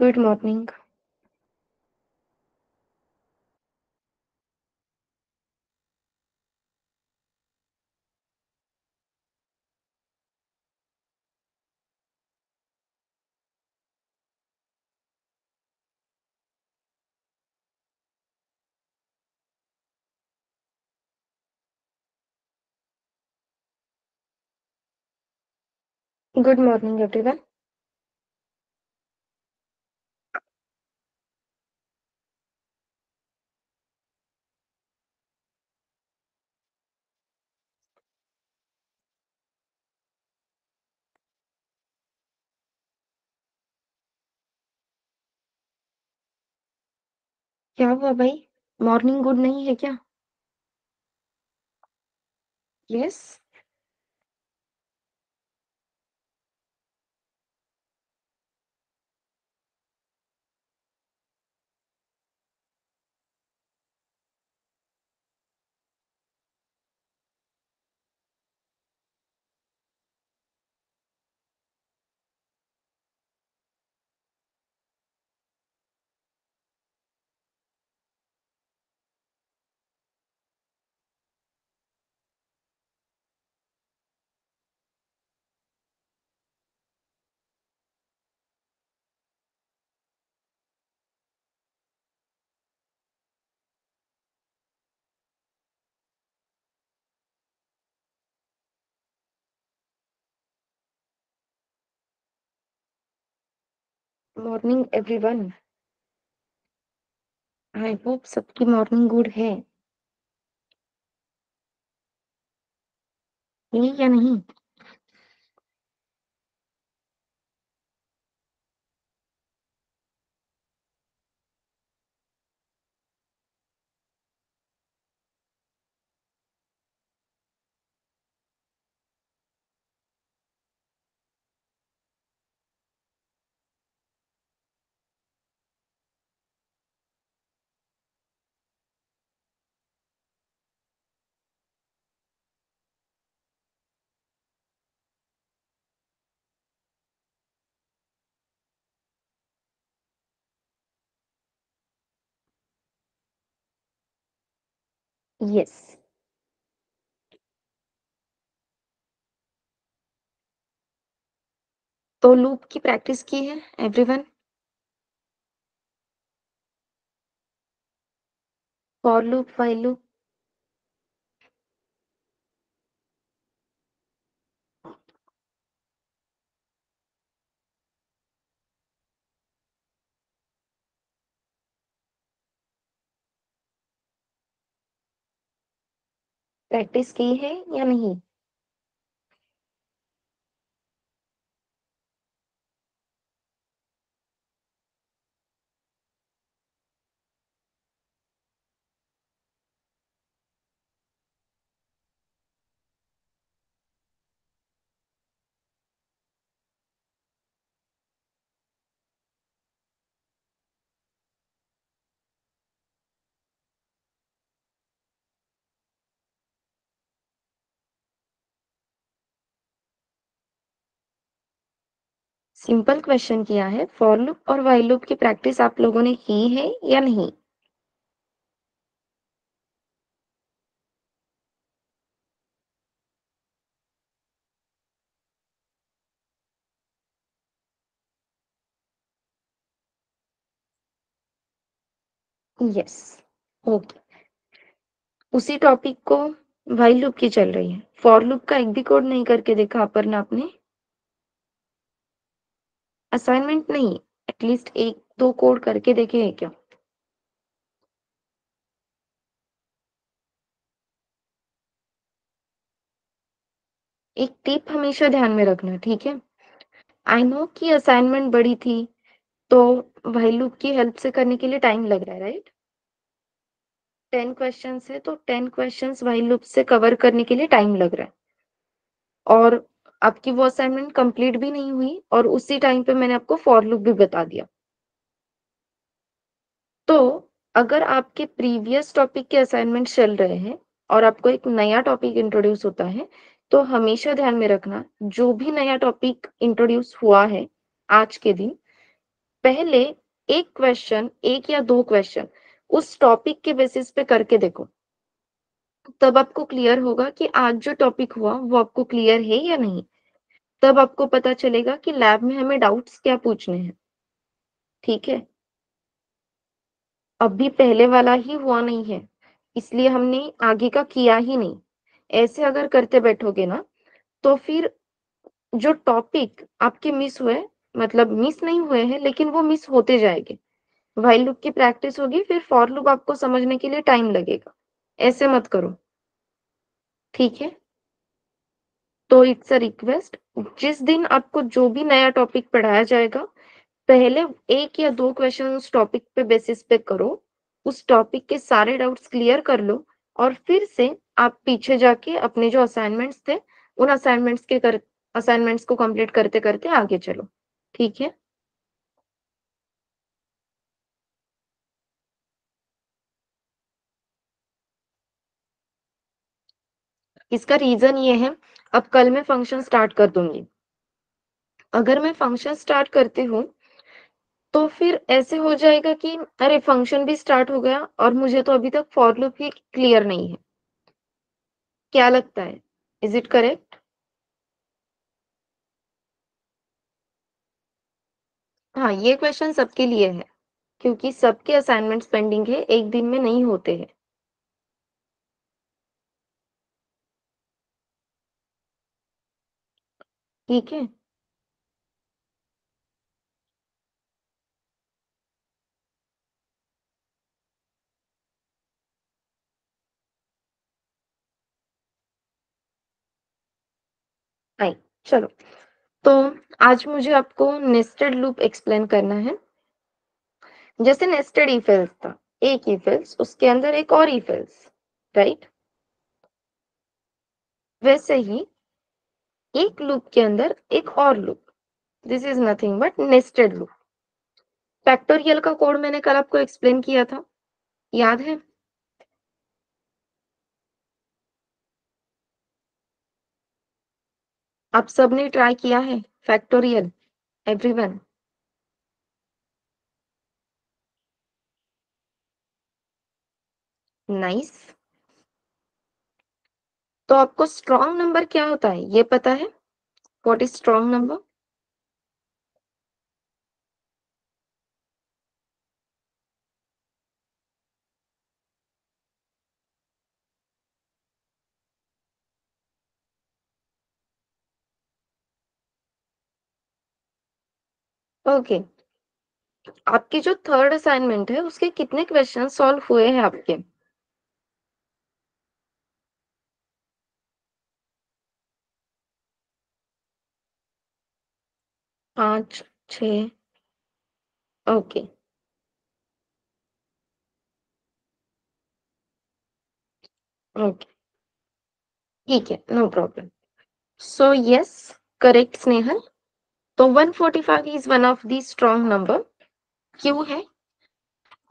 Good morning. Good morning everyone. क्या हुआ भाई? मॉर्निंग गुड नहीं है क्या? Yes. Morning everyone. I hope सबकी मॉर्निंग गुड है। नहीं या नहीं? यस। तो लूप की प्रैक्टिस की है everyone? For loop, while loop? Practice की है या नहीं? सिंपल क्वेश्चन किया है। फॉर लूप और व्हाइल लूप की प्रैक्टिस आप लोगों ने की है या नहीं? यस। ओके। उसी टॉपिक को व्हाइल लूप की चल रही है। फॉर लूप का एक भी कोड नहीं करके देखा अपर्णा आपने? असाइनमेंट नहीं, एटलीस्ट एक दो कोड करके देखे हैं क्या? एक टिप हमेशा ध्यान में रखना, ठीक है? आई नो कि असाइनमेंट बड़ी थी, तो व्हाइल लूप की हेल्प से करने के लिए टाइम लग रहा है, राइट? 10 क्वेश्चंस है तो 10 क्वेश्चंस व्हाइल लूप से कवर करने के लिए टाइम लग रहा है। और आपकी वो असाइनमेंट कंप्लीट भी नहीं हुई और उसी टाइम पे मैंने आपको फॉर लूप भी बता दिया। तो अगर आपके प्रीवियस टॉपिक के असाइनमेंट चल रहे हैं और आपको एक नया टॉपिक इंट्रोड्यूस होता है, तो हमेशा ध्यान में रखना, जो भी नया टॉपिक इंट्रोड्यूस हुआ है आज के दिन, पहले एक क्वेश्चन, 1 या 2 क्वेश्चन उस टॉपिक के बेसिस पे करके देखो। तब आपको क्लियर होगा कि आज जो टॉपिक हुआ वो आपको क्लियर है या नहीं। तब आपको पता चलेगा कि लैब में हमें डाउट्स क्या पूछने हैं, ठीक है? अभी पहले वाला ही हुआ नहीं है, इसलिए हमने आगे का किया ही नहीं। ऐसे अगर करते बैठोगे ना, तो फिर जो टॉपिक आपके मिस हुए, मतलब मिस नहीं हुए हैं, लेकिन वो मिस होते जाएंगे। व्हाइल लूप की प्रैक्टिस होगी, फिर फॉर लूप आपको समझने के लिए टाइम लगेगा। ऐसे मत करो, ठीक है? तो इट्स अ रिक्वेस्ट, जिस दिन आपको जो भी नया टॉपिक पढ़ाया जाएगा, पहले 1 या 2 क्वेश्चन उस टॉपिक पे बेसिस पे करो, उस टॉपिक के सारे डाउट्स क्लियर कर लो और फिर से आप पीछे जाके अपने जो असाइनमेंट्स थे, उन असाइनमेंट्स को कंप्लीट करते-करते आगे चलो, ठीक है? इसका रीज़न ये है, अब कल मैं फंक्शन स्टार्ट कर दूँगी। अगर मैं फंक्शन स्टार्ट करती हूँ, तो फिर ऐसे हो जाएगा कि अरे फंक्शन भी स्टार्ट हो गया और मुझे तो अभी तक फॉर लूप ही क्लियर नहीं है। क्या लगता है? Is it correct? हाँ, ये क्वेश्चन सबके लिए है, क्योंकि सबके असाइनमेंट्स पेंडिंग है, एक दिन में नहीं होते हैं, ठीक है? आइए, चलो। तो आज मुझे आपको नेस्टेड लूप एक्सप्लेन करना है। जैसे नेस्टेड इफ एल्स था, एक इफ एल्स, उसके अंदर एक और इफ एल्स, राइट? वैसे ही एक लूप के अंदर एक और loop, this is nothing but nested loop. Factorial का कोड मैंने कल आपको एक्सप्लेन किया था, याद है? आप सबने ट्राई किया है फैक्टोरियल, एवरीवन? नाइस। तो आपको स्ट्रॉन्ग नंबर क्या होता है ये पता है? What is strong number? Okay, आपकी जो थर्ड असाइनमेंट है उसके कितने क्वेश्चन सॉल्व हुए हैं आपके? 5, 6? ओके, ओके, ठीक है, no problem. So yes, correct Snehal. तो 145 is one of the strong number. क्यों है?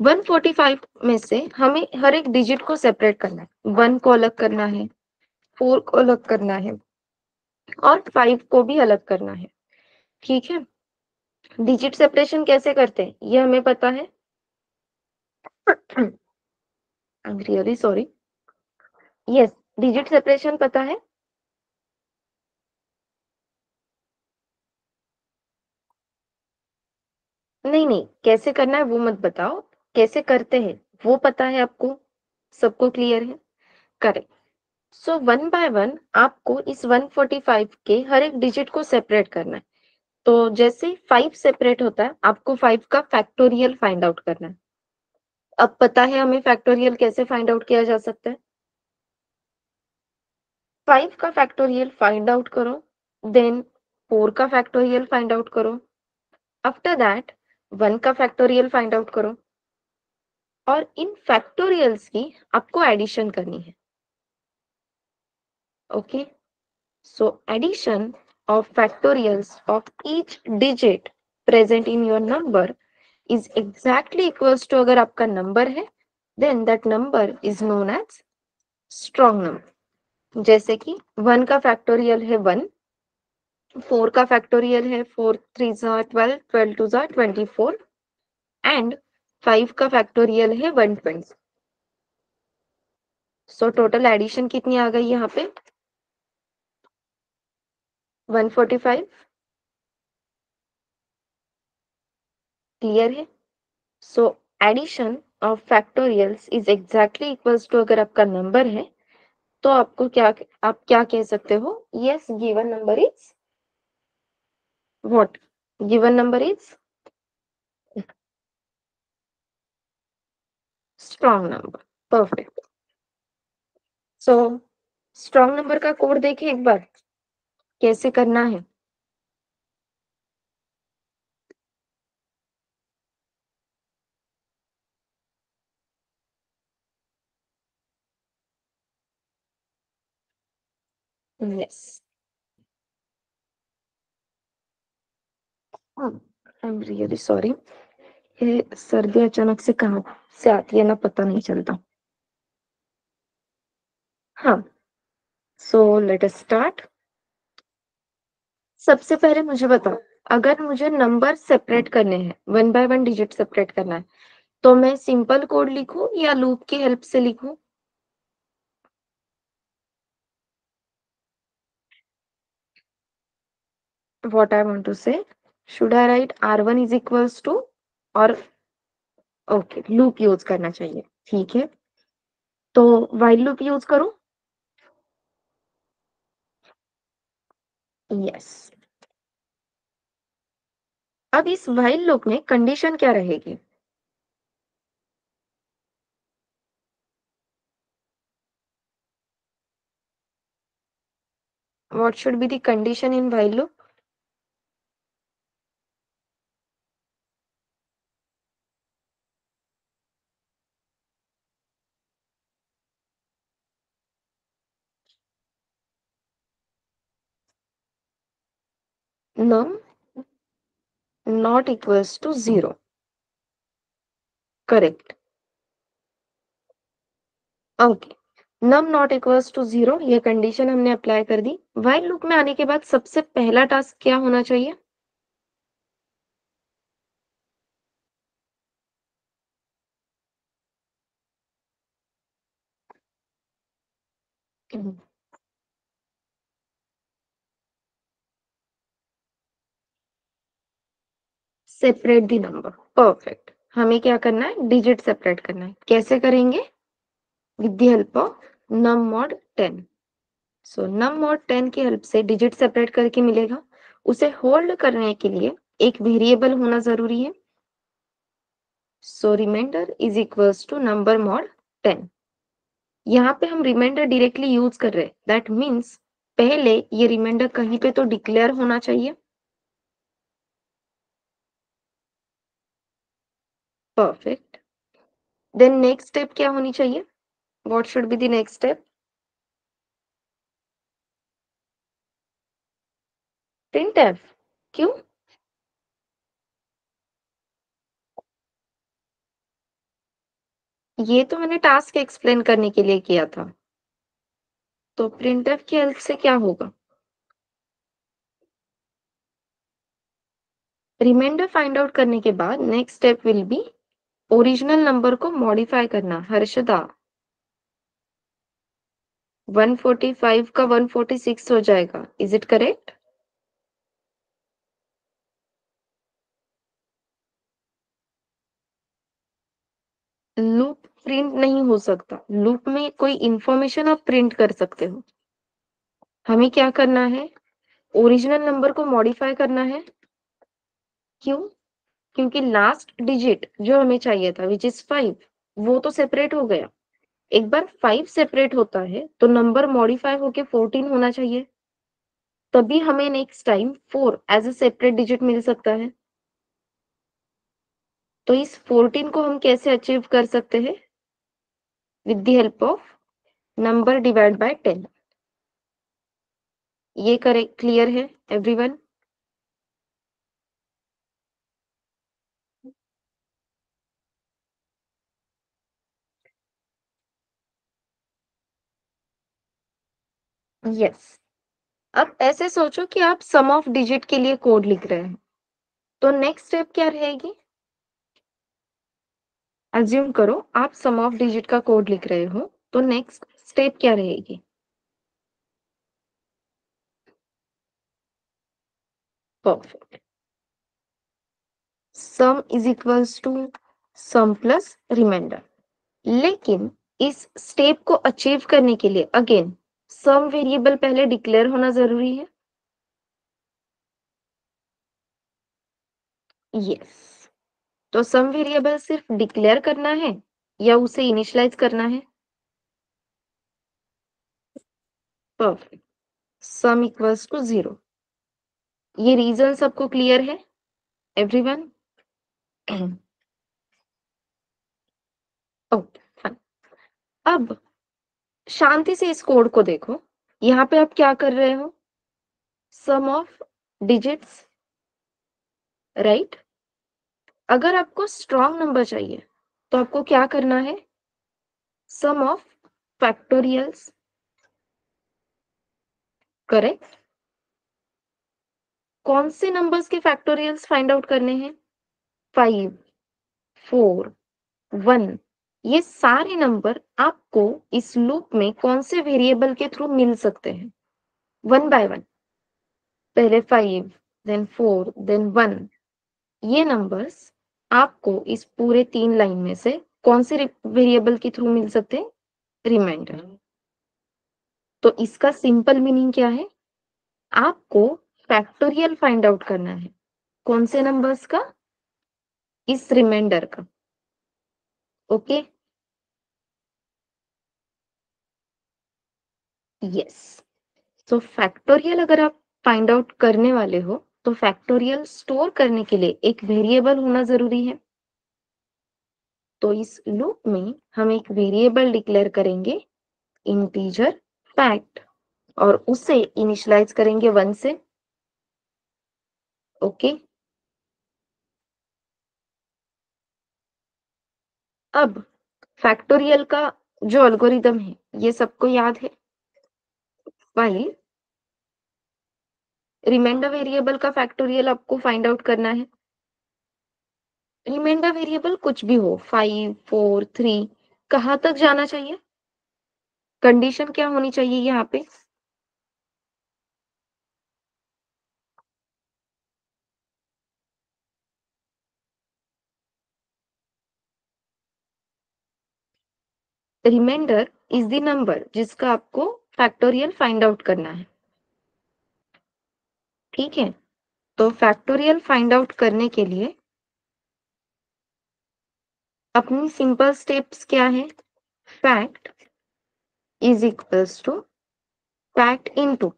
145 में से हमें हर एक डिजिट को सेपरेट करना है। 1 को अलग करना है, 4 को अलग करना है और 5 को भी अलग करना है, ठीक है? डिजिट सेपरेशन कैसे करते हैं ये हमें पता है। I am really sorry. Yes, digit separation पता है। नहीं नहीं, कैसे करना है वो मत बताओ, कैसे करते हैं वो पता है आपको? सबको क्लियर है? Correct. So one by one आपको इस 145 के हर एक डिजिट को सेपरेट करना है। तो जैसे 5 सेपरेट होता है, आपको 5 का फैक्टोरियल फाइंड आउट करना है। अब पता है हमें फैक्टोरियल कैसे फाइंड आउट किया जा सकता है? 5 का फैक्टोरियल फाइंड आउट करो, देन 4 का फैक्टोरियल फाइंड आउट करो, आफ्टर दैट 1 का फैक्टोरियल फाइंड आउट करो और इन फैक्टोरियल्स की आपको एडिशन करनी है। Okay, so addition of factorials of each digit present in your number is exactly equals to, अगर आपका नंबर है then that number is known as strong number। जैसे कि 1 का फैक्टोरियल है 1, फोर का फैक्टोरियल है, फोर थ्री ज़ा 12, 12 टू ज़ा 24 एंड फाइव का फैक्टोरियल है 120। सो टोटल एडिशन कितनी आ गई यहाँ पे? 145। क्लियर है? So addition of factorials is exactly equals to, अगर आपका नंबर है तो आपको क्या, आप क्या कह सकते हो? Yes, given number is what? Given number is strong number. Perfect. So strong number का कोड देखें एक बार, कैसे करना है। Yes, I am really sorry, ये सर्दी अचानक से कहाँ से आती है ना, पता नहीं चलता। हाँ, सो लेट अस स्टार्ट। सबसे पहले मुझे बताओ, अगर मुझे नंबर सेपरेट करने हैं, one by one digit separate करना है, तो मैं सिंपल कोड लिखूं या लूप की हेल्प से लिखूं? What I want to say, should I write R1 is equals to, और ओके लूप यूज करना चाहिए, ठीक है। तो व्हाइल लूप यूज करूं? यस। अब इस व्हाइल लूप में कंडीशन क्या रहेगी? What should be the condition in while loop? Num not equals to zero. Correct. Okay, num not equals to zero, ये कंडीशन हमने अप्लाई कर दी। व्हाइल लूप में आने के बाद सबसे पहला टास्क क्या होना चाहिए? Separate the number. परफेक्ट। हमें क्या करना है? डिजिट सेपरेट करना है। कैसे करेंगे? With the help of num mod 10। So num mod 10 की हेल्प से डिजिट सेपरेट करके मिलेगा। उसे होल्ड करने के लिए एक वेरिएबल होना जरूरी है। So reminder is equals to number mod 10। यहाँ पे हम रिमाइंडर डायरेक्टली यूज कर रहे हैं, दैट मीन्स पहले ये रिमाइंडर कहीं पे तो डिक्लेयर होना चाहिए। परफेक्ट। देन नेक्स्ट स्टेप क्या होनी चाहिए? What should be the next step? Print F. क्यों? ये तो मैंने टास्क एक्सप्लेन करने के लिए किया था। तो प्रिंट एफ की हेल्प से क्या होगा? रिमाइंडर फाइंड आउट करने के बाद next step will be original number को मॉडिफाई करना। हर्षदा, 145 का 146 हो जाएगा, is it correct? Loop print नहीं हो सकता, लूप में कोई इंफॉर्मेशन आप प्रिंट कर सकते हो। हमें क्या करना है? ओरिजिनल नंबर को मॉडिफाई करना है। क्यों? क्योंकि लास्ट डिजिट जो हमें चाहिए था विच इज 5, वो तो सेपरेट हो गया। एक बार 5 सेपरेट होता है तो नंबर मॉडिफाई होके 14 होना चाहिए, तभी हमें next time 4 as a separate digit मिल सकता है। तो इस 14 को हम कैसे अचीव कर सकते हैं? With the help of number divide by 10। ये करेक्ट, क्लियर है एवरीवन? यस। अब ऐसे सोचो कि आप सम ऑफ डिजिट के लिए कोड लिख रहे हैं, तो नेक्स्ट स्टेप क्या रहेगी? अज्यूम करो आप सम ऑफ डिजिट का कोड लिख रहे हो, तो नेक्स्ट स्टेप क्या रहेगी? Perfect. Sum is equals to sum plus remainder. लेकिन इस स्टेप को अचीव करने के लिए अगेन सम वेरिएबल पहले डिक्लेयर होना जरूरी है। यस। तो सम वेरिएबल सिर्फ डिक्लेयर करना है या उसे इनिशियलाइज करना है? परफेक्ट। Sum equals to 0। ये रीजन सबको क्लियर है एवरीवन? Okay fine. अब शांति से इस कोड को देखो। यहाँ पे आप क्या कर रहे हो? सम ऑफ डिजिट्स, राइट? अगर आपको स्ट्रॉन्ग नंबर चाहिए तो आपको क्या करना है? सम ऑफ फैक्टोरियल्स, करेक्ट? कौन से नंबर्स के फैक्टोरियल्स फाइंड आउट करने हैं? 5, 4, 1। ये सारे नंबर आपको इस लूप में कौन से वेरिएबल के थ्रू मिल सकते हैं? One by one. पहले 5, देन 4, देन 1। ये नंबर्स आपको इस पूरे 3 लाइन में से कौन से वेरिएबल के थ्रू मिल सकते हैं? रिमाइंडर। तो इसका सिंपल मीनिंग क्या है? आपको फैक्टोरियल फाइंड आउट करना है। कौन से नंबर्स का? इस रिमाइंडर का। ओके? यस। तो फैक्टोरियल अगर आप फाइंड आउट करने वाले हो तो फैक्टोरियल स्टोर करने के लिए एक वेरिएबल होना जरूरी है। तो इस लूप में हम एक वेरिएबल डिक्लेयर करेंगे, इंटीजर फैक्ट, और उसे इनिशियलाइज करेंगे 1 से। ओके? अब फैक्टोरियल का जो एल्गोरिदम है ये सबको याद है। फाइल रिमाइंडर वेरिएबल का फैक्टोरियल आपको फाइंड आउट करना है। रिमाइंडर वेरिएबल कुछ भी हो, 5, 4, 3, कहाँ तक जाना चाहिए? कंडीशन क्या होनी चाहिए यहाँ पे? रिमाइंडर इज द नंबर जिसका आपको फैक्टोरियल फाइंड आउट करना है। ठीक है? तो फैक्टोरियल फाइंड आउट करने के लिए अपनी सिंपल स्टेप्स क्या है? Fact is equals to fact into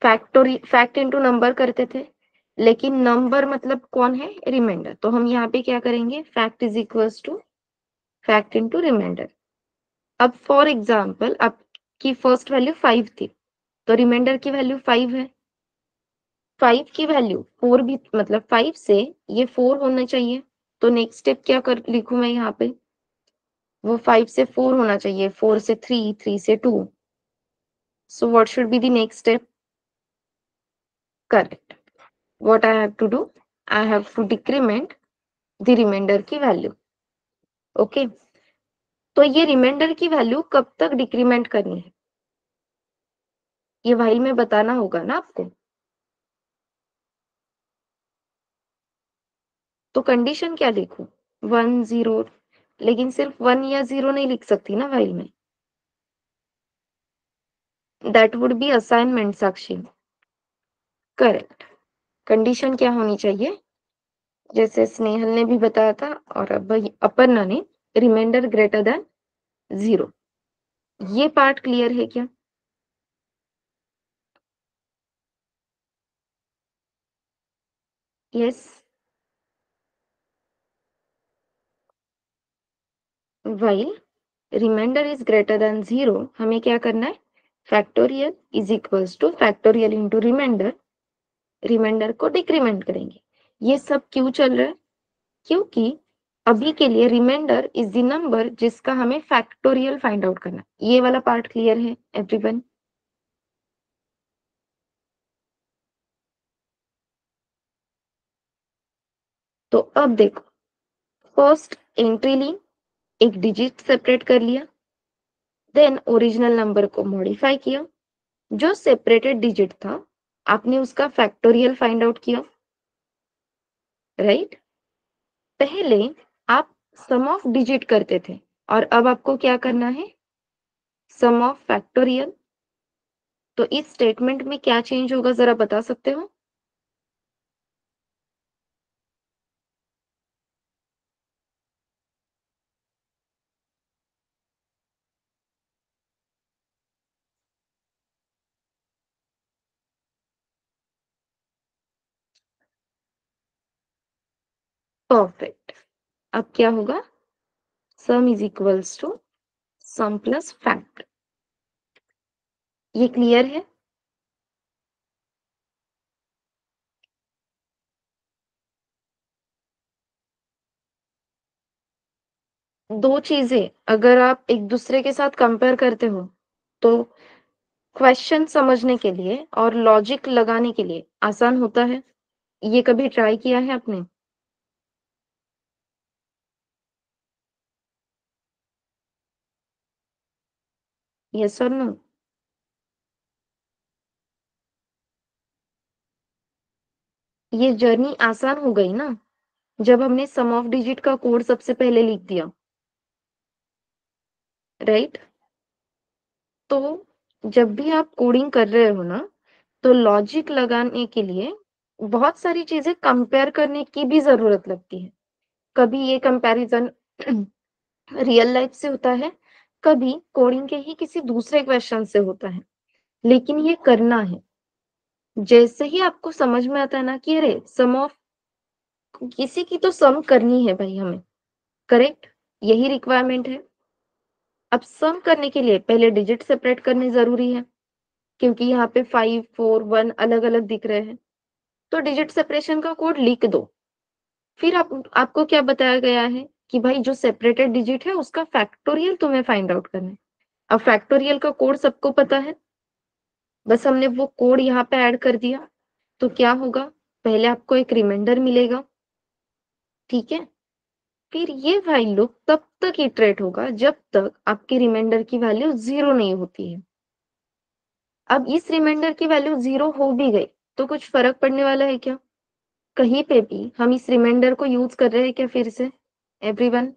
fact into number करते थे, लेकिन नंबर मतलब कौन है? रिमाइंडर। तो हम यहाँ पे क्या करेंगे? Fact is equals to fact into remainder. अब फॉर एग्जांपल आपकी फर्स्ट वैल्यू 5 थी, तो रिमाइंडर की वैल्यू 5 है। 5 की वैल्यू 4 भी, मतलब 5 से ये 4 होना चाहिए। तो नेक्स्ट स्टेप क्या कर लिखूं मैं यहाँ पे? वो 5 से 4 होना चाहिए, 4 से 3, 3 से 2। So what should be the next step? Correct. What I have to do? I have to decrement the remainder की वैल्यू। ओके? तो ये रिमाइंडर की वैल्यू कब तक डिक्रीमेंट करनी है? ये व्हाइल में बताना होगा ना आपको। तो कंडीशन क्या लिखूं? 1, 0। लेकिन सिर्फ 1 या 0 नहीं लिख सकती ना व्हाइल में। That would be assignment, Sakshi. Correct. Condition क्या होनी चाहिए? जैसे स्नेहल ने भी बताया था और अब अपर्णा ने, रिमाइंडर ग्रेटर देन 0। ये पार्ट क्लियर है क्या? Yes. While remainder is greater than 0 हमें क्या करना है? Factorial is equals to factorial into remainder. Remainder को डिक्रीमेंट करेंगे। ये सब क्यों चल रहा है? क्योंकि अभी के लिए रिमाइंडर इज द नंबर जिसका हमें फैक्टोरियल फाइंड आउट करना है। ये वाला पार्ट क्लियर है एवरीवन? तो अब देखो, फर्स्ट एंट्री ली, एक डिजिट सेपरेट कर लिया, देन ओरिजिनल नंबर को मॉडिफाई किया, जो सेपरेटेड डिजिट था, आपने उसका फैक्टोरियल फाइंड आउट किया, राइट? पहले आप सम ऑफ डिजिट करते थे और अब आपको क्या करना है? सम ऑफ फैक्टोरियल। तो इस स्टेटमेंट में क्या चेंज होगा ज़रा बता सकते हो? परफेक्ट। अब क्या होगा? Sum is equals to sum plus fact. ये क्लियर है? दो चीजें अगर आप एक दूसरे के साथ कंपेयर करते हो, तो क्वेश्चन समझने के लिए और लॉजिक लगाने के लिए आसान होता है। ये कभी ट्राई किया है आपने? यस और नो? ये जर्नी आसान हो गई ना, जब हमने सम ऑफ डिजिट का कोड सबसे पहले लिख दिया, राइट? तो जब भी आप कोडिंग कर रहे हो ना, तो लॉजिक लगाने के लिए बहुत सारी चीजें कंपेयर करने की भी जरूरत लगती है। कभी ये कंपैरिजन रियल लाइफ से होता है, कभी कोडिंग के ही किसी दूसरे क्वेश्चन से होता है, लेकिन ये करना है। जैसे ही आपको समझ में आता है ना कि अरे सम ऑफ किसी की तो सम करनी है भाई हमें, करेक्ट? यही रिक्वायरमेंट है। अब सम करने के लिए पहले डिजिट सेपरेट करने जरूरी है, क्योंकि यहाँ पे 5, 4, 1 अलग-अलग दिख रहे हैं। तो डिजिट सेपरेशन का कोड लिख दो। फिर आपको क्या बताया गया है कि भाई जो सेपरेटेड डिजिट है उसका फैक्टोरियल तुम्हें फाइंड आउट करना है। अब फैक्टोरियल का कोड सबको पता है, बस हमने वो कोड यहाँ पे ऐड कर दिया। तो क्या होगा? पहले आपको एक रिमाइंडर मिलेगा, ठीक है? फिर ये व्हाइल लूप तब तक इटरेट होगा जब तक आपके रिमाइंडर की वैल्यू 0 नहीं होती है। अब इस रिमाइंडर की वैल्यू 0 हो भी गई, तो कुछ फर्क पड़ने वाला है क्या? कहीं पे भी हम इस रिमाइंडर को यूज कर रहे हैं क्या फिर से? एवरीवन?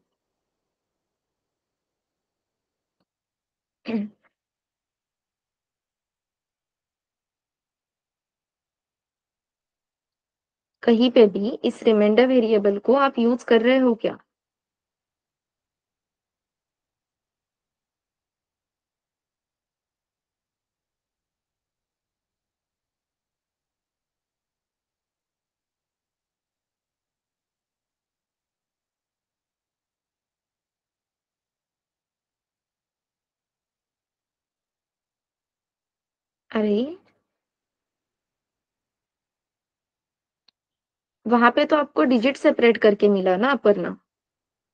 कहीं पे भी इस रिमाइंडर वेरिएबल को आप यूज कर रहे हो क्या? अरे वहां पे तो आपको डिजिट सेपरेट करके मिला ना अपर्णा।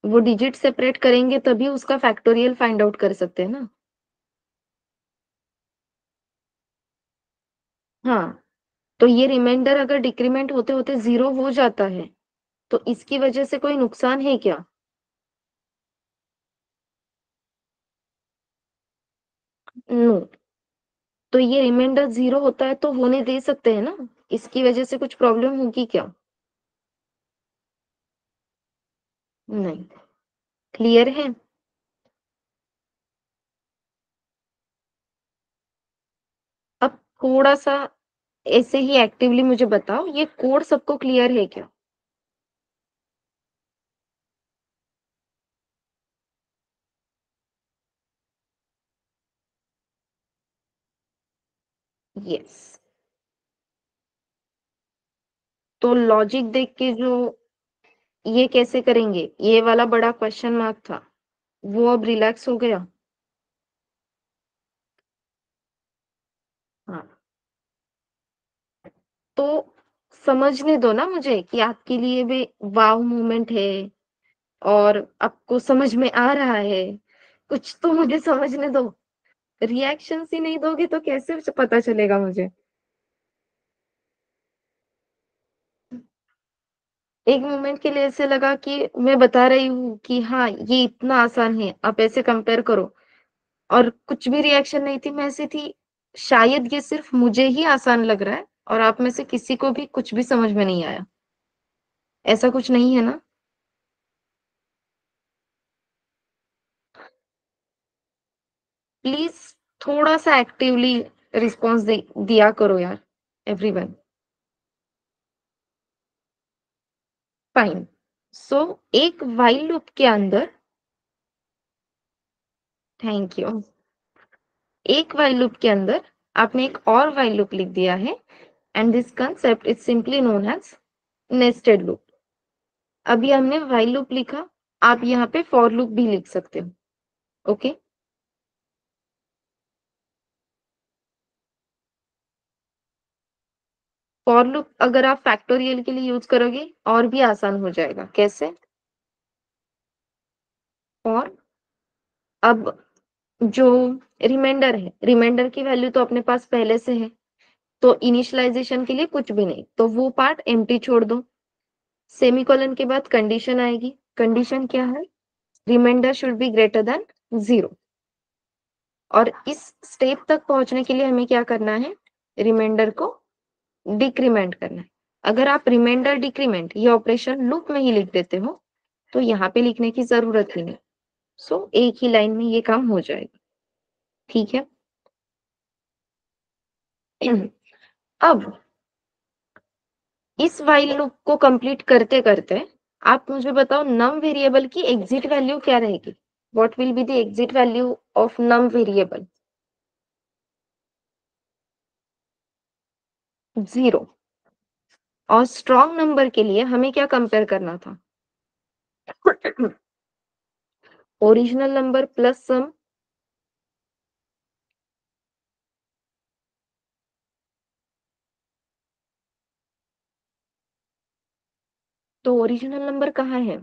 वो डिजिट सेपरेट करेंगे तभी उसका फैक्टोरियल फाइंड आउट कर सकते हैं ना। हाँ, तो ये रिमाइंडर अगर डिक्रीमेंट होते होते 0 हो जाता है, तो इसकी वजह से कोई नुकसान है क्या? नो। तो ये रिमाइंडर 0 होता है तो होने दे सकते हैं ना, इसकी वजह से कुछ प्रॉब्लम होगी क्या? नहीं। क्लियर है? अब थोड़ा सा ऐसे ही एक्टिवली मुझे बताओ, ये कोड सबको क्लियर है क्या? यस। तो लॉजिक देख के जो ये कैसे करेंगे, ये वाला बड़ा क्वेश्चन मार्क था, वो अब रिलैक्स हो गया। हाँ, तो समझने दो ना मुझे कि आपके लिए भी वाव मोमेंट है और आपको समझ में आ रहा है। कुछ तो मुझे समझने दो। रिएक्शंस ही नहीं दोगे तो कैसे पता चलेगा मुझे? एक मोमेंट के लिए ऐसे लगा कि मैं बता रही हूँ कि हाँ, ये इतना आसान है, आप ऐसे कंपेयर करो और कुछ भी रिएक्शन नहीं थी, मैं ऐसी थी, शायद ये सिर्फ़ मुझे ही आसान लग रहा है और आप में से किसी को भी कुछ भी समझ में नहीं आया। ऐसा कुछ नहीं है ना? प्लीज़ थोड़ा-सा एक्टिवली रिस्पॉन्स दे दिया करो यार, एवरीवन। फाइन। सो एक व्हाइल लूप के अंदर थैंक यू। एक व्हाइल लूप के अंदर आपने एक और व्हाइल लूप लिख दिया है and this concept is simply known as nested loop. अभी हमने व्हाइल लूप लिखा, आप यहाँ पे फॉर लूप भी लिख सकते हो। ओके, फॉर लूप अगर आप फैक्टोरियल के लिए यूज करोगे और भी आसान हो जाएगा। कैसे? फॉर, अब जो रिमाइंडर है, रिमाइंडर की वैल्यू तो अपने पास पहले से है, तो इनिशियलाइजेशन के लिए कुछ भी नहीं, तो वो पार्ट एम्प्टी छोड़ दो। सेमीकोलन के बाद कंडीशन आएगी। कंडीशन क्या है? Remainder should be greater than 0। और इस स्टेप तक पहुंचने के लिए हमें क्या करना है? रिमाइंडर को डिक्रीमेंट करना है। अगर आप रिमाइंडर डिक्रीमेंट ये ऑपरेशन लूप में ही लिख देते हो, तो यहाँ पे लिखने की जरूरत ही नहीं। सो एक ही लाइन में ये काम हो जाएगा। ठीक है। अब इस व्हाइल लूप को कंप्लीट करते करते आप मुझे बताओ नम वेरिएबल की एग्जिट वैल्यू क्या रहेगी? What will be the exit value of num variable? 0। और स्ट्रॉन्ग नंबर के लिए हमें क्या कंपेयर करना था? Original number plus sum. तो ओरिजिनल नंबर कहाँ है?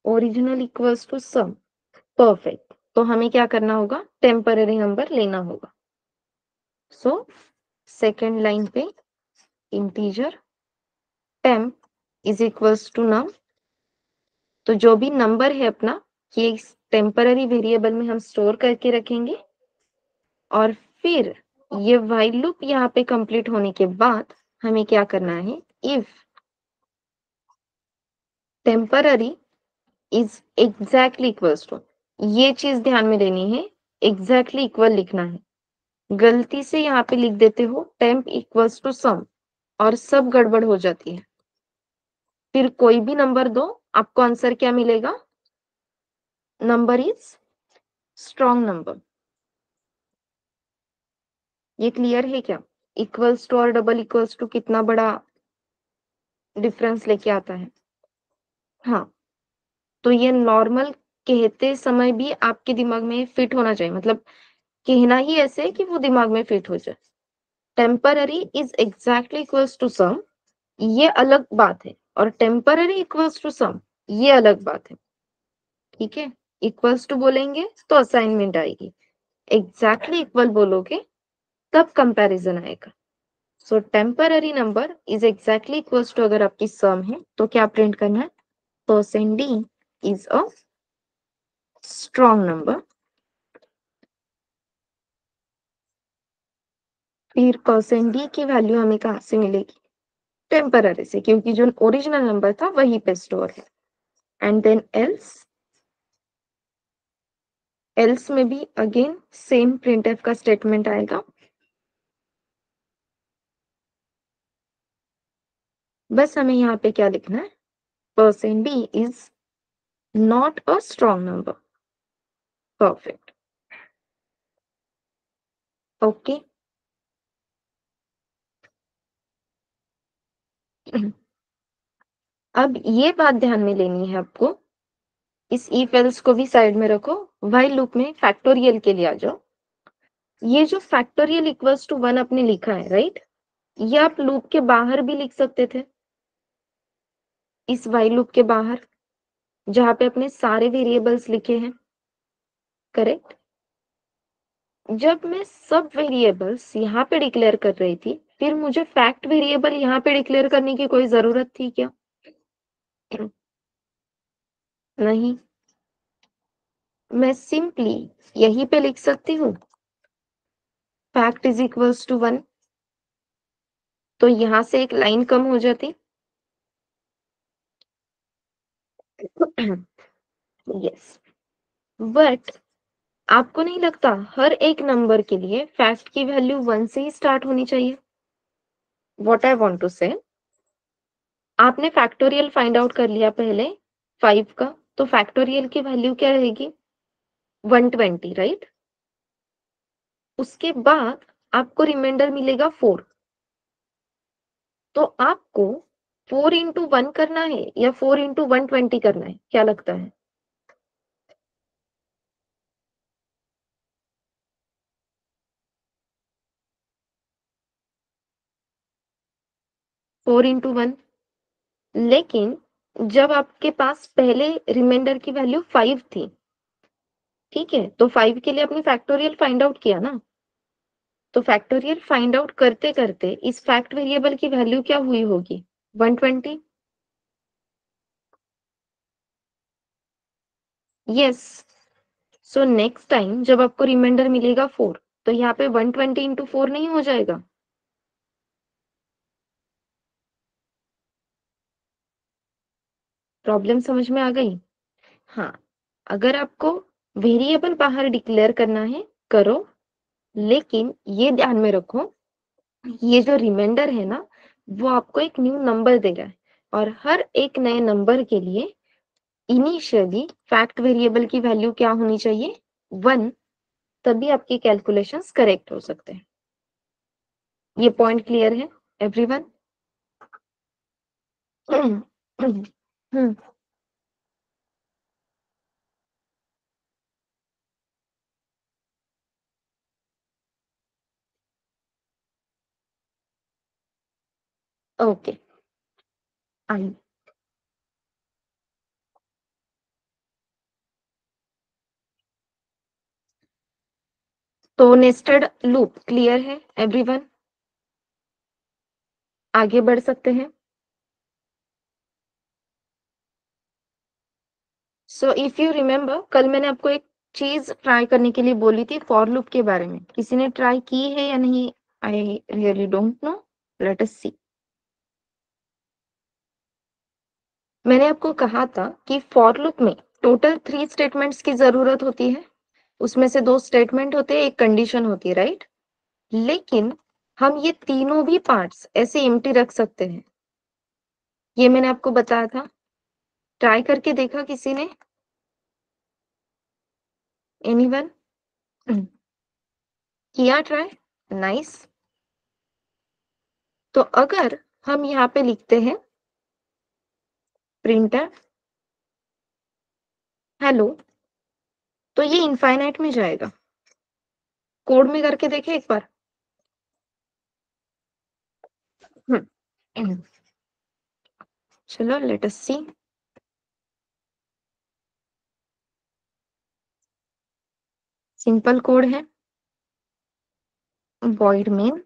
Original equals to sum. Perfect. तो हमें क्या करना होगा? टेम्पररी नंबर लेना होगा। सो सेकेंड लाइन पे integer temp is equals to num. तो जो भी नंबर है अपना, ये टेम्पररी वेरिएबल में हम स्टोर करके रखेंगे और फिर ये व्हाइल लूप यहाँ पे कंप्लीट होने के बाद हमें क्या करना है? If temporary is exactly equals to, ये चीज ध्यान में लेनी है, एग्जैक्टली इक्वल लिखना है। गलती से यहाँ पे लिख देते हो टेम्प इक्वल्स टू सम और सब गड़बड़ हो जाती है। फिर कोई भी नंबर दो, आपको आंसर क्या मिलेगा? Number is strong number. ये क्लियर है क्या? इक्वल्स टू और डबल इक्वल्स टू कितना बड़ा डिफरेंस लेके आता है। हाँ, तो ये नॉर्मल कहते समय भी आपके दिमाग में फिट होना चाहिए, मतलब कहना ही ऐसे है कि वो दिमाग में फिट हो जाए। Temporary is exactly equals to sum, ये अलग बात है, और टेम्पररी इक्वल्स टू सम ये अलग बात है। ठीक है। इक्वल्स टू बोलेंगे तो असाइनमेंट आएगी, एग्जैक्टली इक्वल बोलोगे तब कंपैरिजन आएगा। So temporary number is exactly equals to, अगर आपकी सम है तो क्या प्रिंट करना है? Percent d is a strong number. फिर परसेंट डी की वैल्यू हमें कहाँ से मिलेगी? टेम्पररी से, क्योंकि जो ओरिजिनल नंबर था वही पे स्टोर है। एंड देन एल्स, एल्स में भी अगेन सेम प्रिंटफ का स्टेटमेंट आएगा। बस हमें यहाँ पे क्या लिखना है? Percent d is not a strong number. Perfect. Okay. अब ये बात ध्यान में लेनी है आपको इस इफ एल्स को भी साइड में रखो, व्हाइल लूप में फैक्टोरियल के लिए आ जाओ। ये जो फैक्टोरियल इक्वल्स टू 1 आपने लिखा है, राइट? ये आप लूप के बाहर भी लिख सकते थे, इस व्हाइल लूप के बाहर, जहां पे अपने सारे वेरिएबल्स लिखे हैं, करेक्ट? जब मैं सब वेरिएबल्स यहाँ पे डिक्लेयर कर रही थी, फिर मुझे फैक्ट वेरिएबल यहाँ पे डिक्लेयर करने की कोई जरूरत थी क्या? नहीं, मैं सिंपली यहीं पे लिख सकती हूँ फैक्ट इज इक्वल्स टू 1, तो यहाँ से एक लाइन कम हो जाती। यस, बट आपको नहीं लगता हर एक नंबर के लिए फैक्ट की वैल्यू 1 से ही स्टार्ट होनी चाहिए? व्हाट आई वांट टू से, आपने फैक्टोरियल फाइंड आउट कर लिया पहले 5 का, तो फैक्टोरियल की वैल्यू क्या रहेगी? 120, राइट? उसके बाद आपको रिमाइंडर मिलेगा 4, तो आपको 4 इंटू 1 करना है या 4 इंटू 120 करना है, क्या लगता है? 4 इंटू 1, लेकिन जब आपके पास पहले रिमाइंडर की वैल्यू 5 थी, ठीक है, तो 5 के लिए आपने फैक्टोरियल फाइंड आउट किया ना, तो फैक्टोरियल फाइंड आउट करते करते इस फैक्ट वेरिएबल की वैल्यू क्या हुई होगी? 120। यस, सो नेक्स्ट टाइम जब आपको रिमाइंडर मिलेगा 4, तो यहाँ पे 120 इंटू 4 नहीं हो जाएगा? प्रॉब्लम समझ में आ गई? हाँ, अगर आपको वेरिएबल बाहर डिक्लेयर करना है, करो, लेकिन ये ध्यान में रखो, ये जो रिमाइंडर है ना, वो आपको एक न्यू नंबर दे रहा है, और हर एक नए नंबर के लिए इनिशियली फैक्ट वेरिएबल की वैल्यू क्या होनी चाहिए? 1, तभी आपके कैलकुलेशंस करेक्ट हो सकते हैं। ये पॉइंट क्लियर है एवरीवन? ओके, आई। तो नेस्टेड लूप क्लियर है एवरीवन? आगे बढ़ सकते हैं। सो इफ यू रिमेम्बर, कल मैंने आपको एक चीज ट्राई करने के लिए बोली थी फॉर लूप के बारे में, किसी ने ट्राई की है या नहीं? I really don't know, let us see. मैंने आपको कहा था कि फॉर लूप में टोटल 3 स्टेटमेंट्स की जरूरत होती है, उसमें से 2 स्टेटमेंट होते हैं, एक कंडीशन होती है, राइट? लेकिन हम ये तीनों भी पार्ट्स ऐसे एम्प्टी रख सकते हैं, ये मैंने आपको बताया था। ट्राई करके देखा किसी ने? एनीवन? किया ट्राई? नाइस। तो अगर हम यहाँ पे लिखते हैं प्रिंटर हेलो, तो ये इनफाइनाइट में जाएगा। कोड में करके देखे एक बार। हम्म, चलो लेट अस सी। सिंपल कोड है, वॉइड मेन,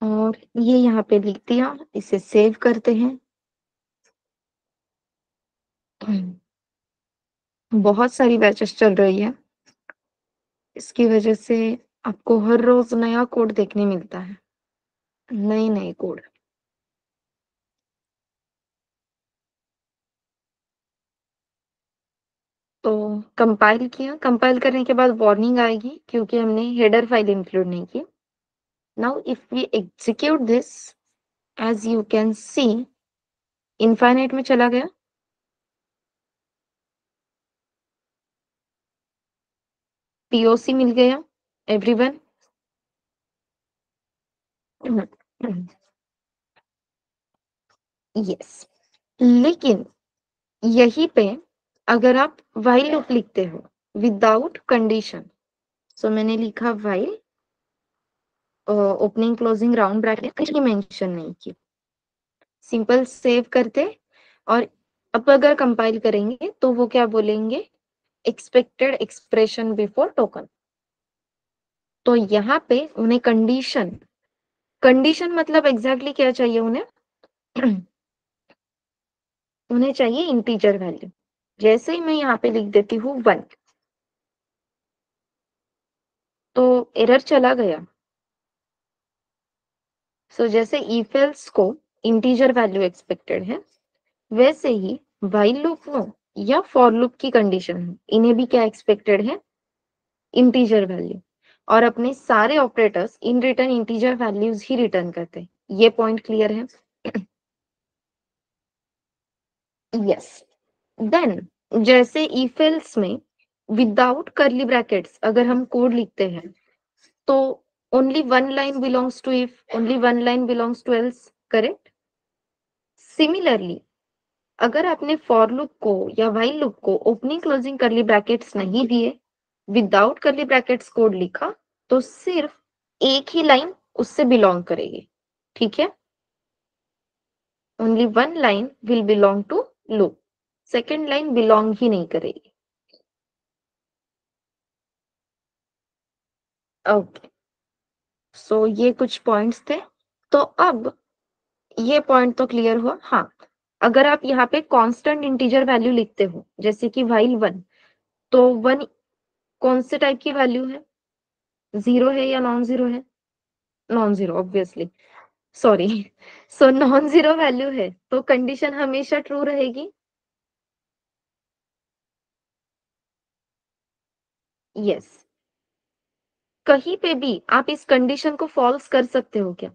और ये यहाँ पे लिख दिया, इसे सेव करते हैं। बहुत सारी बैचेस चल रही है, इसकी वजह से आपको हर रोज नया कोड देखने मिलता है, नए नए कोड। तो कंपाइल किया, कंपाइल करने के बाद वार्निंग आएगी क्योंकि हमने हेडर फाइल इंक्लूड नहीं की। Now if we execute this, as you can see, infinite में चला गया। पीओसी मिल गया एवरीवन? यस, लेकिन यहीं पे अगर आप व्हाइल लूप लिखते हो विदाउट कंडीशन, सो मैंने लिखा while opening closing round bracket, कुछ भी मेंशन नहीं किया, सिंपल सेव करते। और अब अगर कंपाइल करेंगे तो वो क्या बोलेंगे, एक्सपेक्टेड एक्सप्रेशन बिफोर टोकन। तो यहाँ पे उन्हें कंडीशन, कंडीशन मतलब एग्जैक्टली क्या चाहिए उन्हें उन्हें चाहिए इंटीजर वैल्यू। जैसे ही मैं यहाँ पे लिख देती हूँ 1, तो एरर चला गया। सो जैसे if else को इंटीजर वैल्यू एक्सपेक्टेड है, वैसे ही व्हाइल लूप हो या फॉर लूप की कंडीशन हो, इन्हें भी क्या एक्सपेक्टेड है, इंटीजर वैल्यू। और अपने सारे operators in return integer values ही रिटर्न करते हैं। ये पॉइंट क्लियर है? यस। देन जैसे if else में विदाउट करली ब्रैकेट्स अगर हम कोड लिखते हैं, तो only one line belongs to if, only one line belongs to else, correct? Similarly अगर आपने फॉर लूप को या व्हाइल लूप को ओपनिंग क्लोजिंग करली ब्रैकेट्स नहीं दिए, विदाउट करली ब्रैकेट्स कोड लिखा, तो सिर्फ एक ही लाइन उससे बिलोंग करेगी। ठीक है? Only one line will belong to loop, second line belong ही नहीं करेगी। ओके, सो ये कुछ पॉइंट्स थे। तो अब ये पॉइंट तो क्लियर हुआ। हाँ, अगर आप यहाँ पे कांस्टेंट इंटीजर वैल्यू लिखते हो जैसे कि व्हाइल 1, तो 1 कौन से टाइप की वैल्यू है, जीरो है या नॉन जीरो है? Non zero obviously, sorry so non zero value है तो कंडीशन हमेशा ट्रू रहेगी। यस। कहीं पे भी आप इस कंडीशन को फॉल्स कर सकते हो क्या?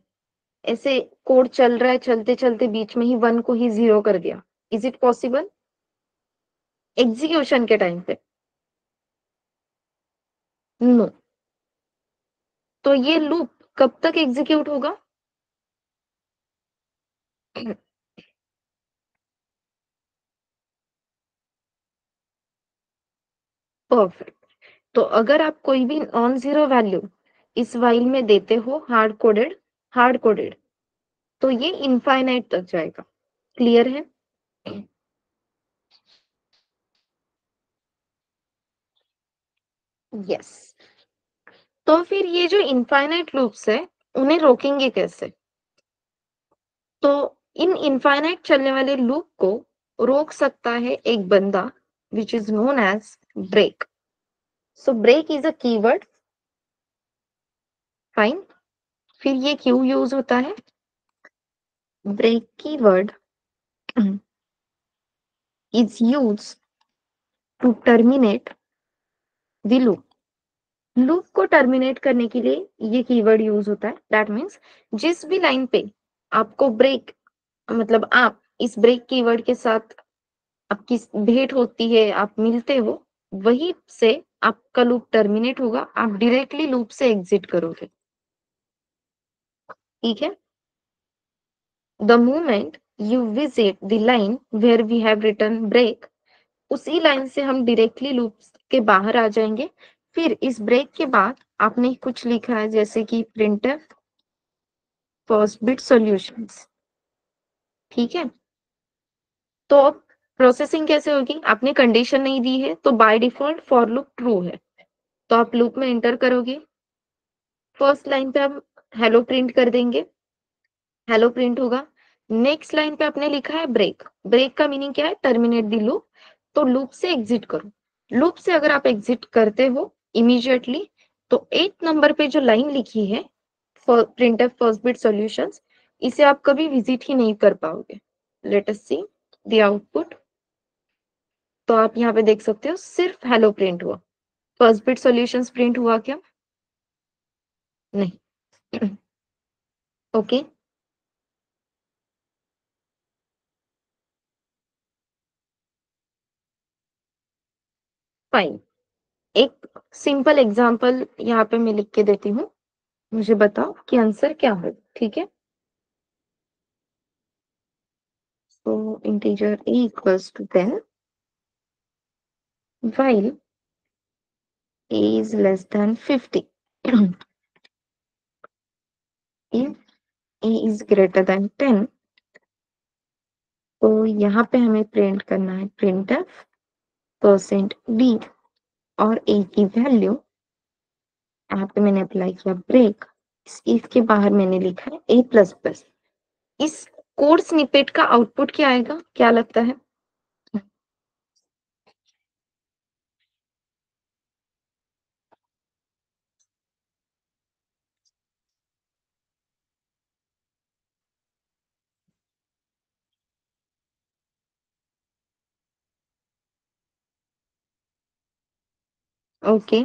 ऐसे कोड चल रहा है, चलते चलते बीच में ही 1 को ही जीरो कर दिया, इज इट पॉसिबल एग्जीक्यूशन के टाइम पे? नो। तो ये लूप कब तक एग्जीक्यूट होगा? परफेक्ट। तो अगर आप कोई भी नॉन जीरो वैल्यू इस वाइल में देते हो, हार्ड कोडेड, तो ये इनफाइनाइट तक जाएगा। क्लियर है? यस। तो फिर ये जो इनफाइनाइट लूप्स है, उन्हें रोकेंगे कैसे? तो इन इनफाइनाइट चलने वाले लूप को रोक सकता है एक बंदा, which is known as break. So break is a keyword. Fine. फिर ये क्यों यूज होता है? Break keyword is used to terminate the loop। Loop को टर्मिनेट करने के लिए ये कीवर्ड यूज होता है। दैट मीन्स जिस भी लाइन पे आपको ब्रेक, मतलब आप इस ब्रेक कीवर्ड के साथ आपकी भेंट होती है, आप मिलते हो, वही से आपका लूप टर्मिनेट होगा, आप डायरेक्टली लूप से एग्जिट करोगे। ठीक है? The moment you visit the line where we have written break, उसी लाइन से हम डायरेक्टली लूप के बाहर आ जाएंगे। फिर इस ब्रेक के बाद आपने कुछ लिखा है जैसे कि प्रिंटफ फर्स्ट बिट सॉल्यूशंस। ठीक है? तो अब प्रोसेसिंग कैसे होगी? आपने कंडीशन नहीं दी है तो by default for loop true है, तो आप लूप में एंटर करोगे। फर्स्ट लाइन पे हम हेलो प्रिंट कर देंगे, हेलो प्रिंट होगा। नेक्स्ट लाइन पे आपने लिखा है ब्रेक, ब्रेक का मीनिंग क्या है, टर्मिनेट द लूप। तो लूप से एग्जिट करो। लूप से अगर आप एग्जिट करते हो इमीडिएटली, तो 8 नंबर पे जो लाइन लिखी है प्रिंटफ फर्स्ट बिट सॉल्यूशंस, इसे आप कभी विजिट ही नहीं कर पाओगे। Late us see the output. तो आप यहाँ पे देख सकते हो सिर्फ हेलो प्रिंट हुआ, फर्स्ट बिट सॉल्यूशंस प्रिंट हुआ क्या? नहीं। Okay, fine. एक सिंपल एग्जांपल यहाँ पे मैं लिख के देती हूँ, मुझे बताओ कि आंसर क्या हो। ठीक है? So integer a equals to 10 while a is less than 50. If a is greater than 10, तो यहाँ पे हमें प्रिंट करना है printf %d और a की वैल्यू, यहाँ पे मैंने अप्लाई किया ब्रेक, इसके बाहर मैंने लिखा है a प्लस प्लस। इस कोड स्निपेट का आउटपुट क्या आएगा, क्या लगता है? ओके।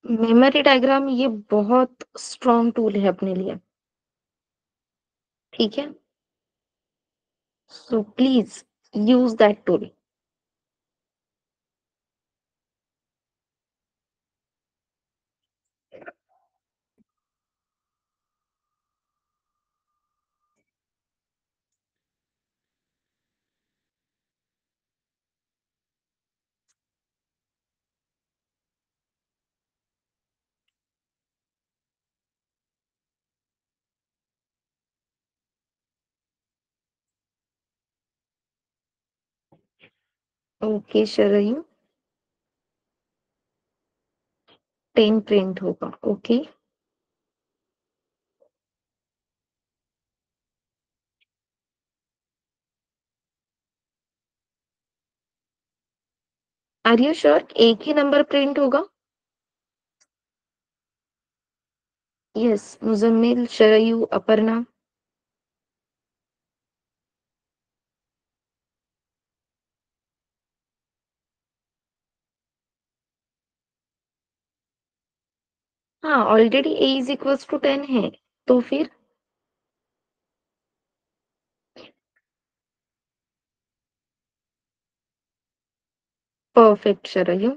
मेमोरी डायग्राम ये बहुत स्ट्रॉन्ग टूल है अपने लिए, ठीक है? So please use that tool. Okay Sharayu, 10 print होगा। ओके। आर यू श्योर एक ही नंबर प्रिंट होगा? यस, मुजम्मिल, शरयू, अपर्णा। हाँ, already a is equals to 10 है, तो फिर परफेक्ट शरयू।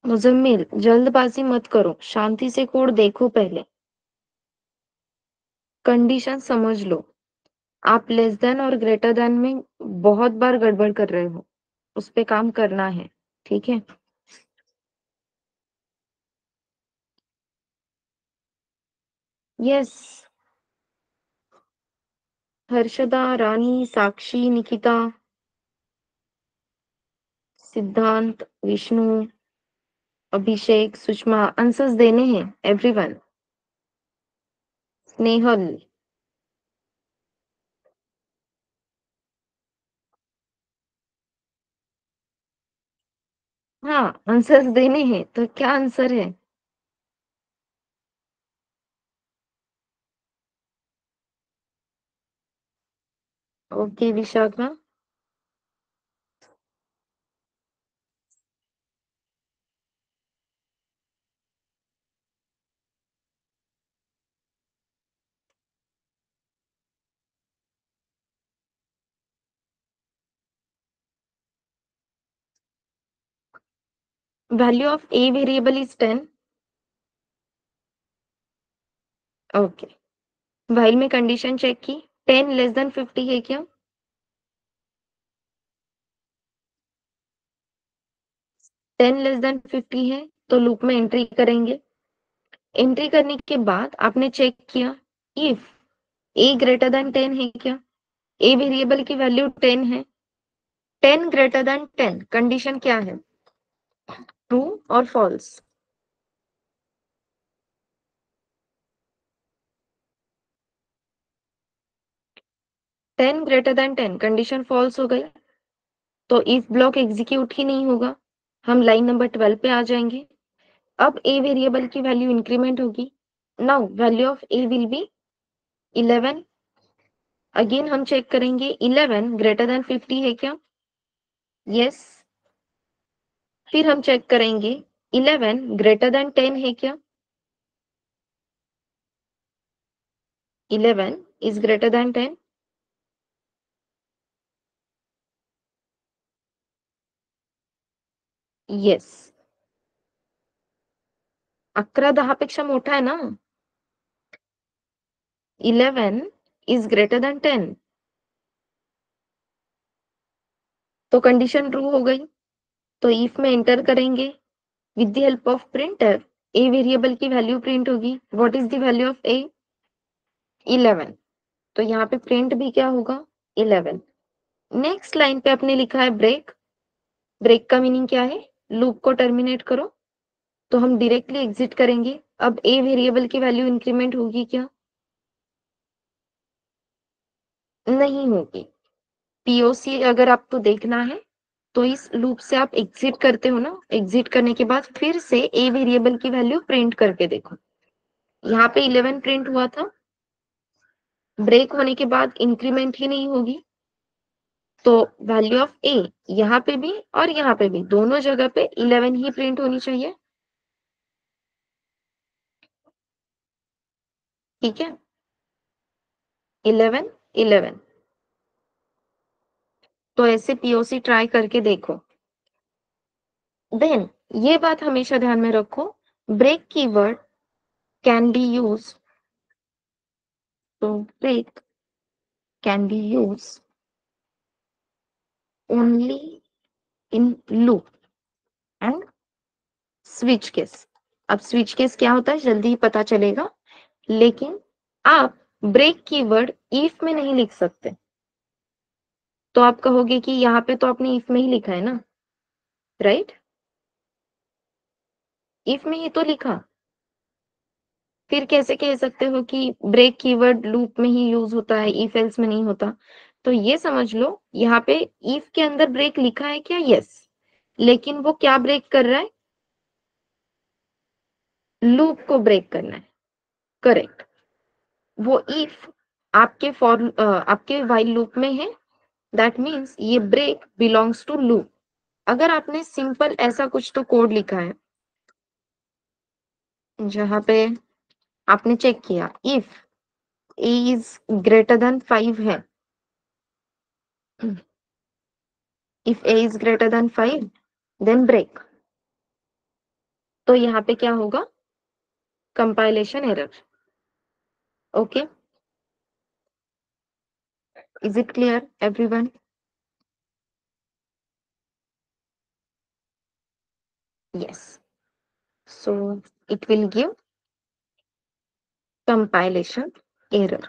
मुजम्मिल, जल्दबाजी मत करो, शांति से कोड देखो पहले, कंडीशन समझ लो। आप लेस देन और ग्रेटर देन में बहुत बार गड़बड़ कर रहे हो, उस पे काम करना है, ठीक है? यस। हर्षदा, रानी, साक्षी, निकिता, सिद्धांत, विष्णु, अभिषेक, सुषमा, आंसर्स देने हैं एवरीवन। स्नेहल। हाँ, आंसर्स देने हैं, तो क्या आंसर है? Okay Vishakha. Value of a variable is 10। Okay. While में कंडीशन चेक की, 10 लेस देन 50 है क्या? 10 लेस देन 50 है, तो लूप में एंट्री करेंगे। एंट्री करने के बाद आपने चेक किया इफ a ग्रेटर देन 10 है क्या? a वेरिएबल की वैल्यू 10 है। 10 ग्रेटर देन 10 कंडीशन क्या है, ट्रू और false? 10 greater than 10 condition false हो गई, तो इफ ब्लॉक एग्जीक्यूट ही नहीं होगा। हम लाइन नंबर 12 पे आ जाएंगे। अब a वेरिएबल की वैल्यू इंक्रीमेंट होगी। Now value of a will be 11। Again हम चेक करेंगे 11 ग्रेटर देन 50 है क्या? यस। फिर हम चेक करेंगे 11 ग्रेटर देन 10 है क्या? 11 इज ग्रेटर देन 10? येस. 11 10 पेक्षा मोठा आहे ना. 11 इज ग्रेटर देन 10. तो कंडीशन ट्रू हो गई. तो इफ में एंटर करेंगे with the help of printer, a variable की वैल्यू प्रिंट होगी. What is the value of a? 11. तो यहाँ पे प्रिंट भी क्या होगा? 11. नेक्स्ट लाइन पे आपने लिखा है ब्रेक. ब्रेक का मीनिंग क्या है? लूप को टर्मिनेट करो. तो हम डायरेक्टली एग्जिट करेंगे. अब ए वेरिएबल की वैल्यू इंक्रीमेंट होगी क्या? नहीं होगी. पीओसी अगर आपको देखना है तो इस लूप से आप एग्जिट करते हो ना, एग्जिट करने के बाद फिर से ए वेरिएबल की वैल्यू प्रिंट करके देखो. यहाँ पे 11 प्रिंट हुआ था. ब्रेक होने के बाद इंक्रीमेंट ही नहीं होगी. तो वैल्यू ऑफ ए यहाँ पे भी और यहाँ पे भी दोनों जगह पे 11 ही प्रिंट होनी चाहिए. ठीक है. 11 11. तो ऐसे पीओसी ट्राई करके देखो. देन ये बात हमेशा ध्यान में रखो, break keyword can be use. तो break can be use only in loop and switch case. अब स्विच केस क्या होता है जल्दी ही पता चलेगा. लेकिन आप ब्रेक कीवर्ड इफ में नहीं लिख सकते. तो आप कहोगे कि यहाँ पे तो आपने इफ में ही लिखा है ना, राइट? इफ में ही तो लिखा. फिर कैसे कह सकते हो कि ब्रेक कीवर्ड लूप में ही यूज होता है, इफ एल्स में नहीं होता? तो ये समझ लो यहाँ पे इफ के अंदर ब्रेक लिखा है क्या? यस. लेकिन वो क्या ब्रेक कर रहा है? लूप को ब्रेक करना है. करेक्ट. वो इफ आपके व्हाइल लूप में है, दैट मीन्स ये ब्रेक बिलोंग्स टू लूप. अगर आपने सिंपल ऐसा कुछ तो कोड लिखा है जहां पे आपने चेक किया if a is greater than 5 है. If a is greater than 5 then break. तो यहाँ पे क्या होगा? Compilation error. Okay. Is it clear everyone? Yes. So it will give compilation error.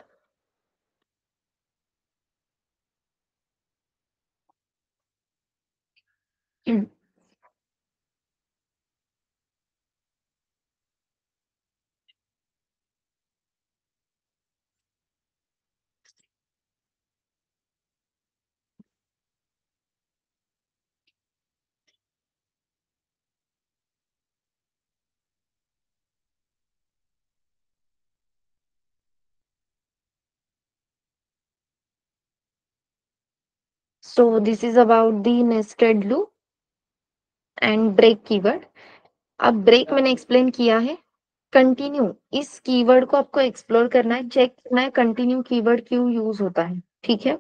So this is about the nested loop and break keyword. अब break मैंने explain किया है. Continue इस कीवर्ड को आपको एक्सप्लोर करना है, चेक करना है कंटिन्यू कीवर्ड क्यों यूज होता है. ठीक है.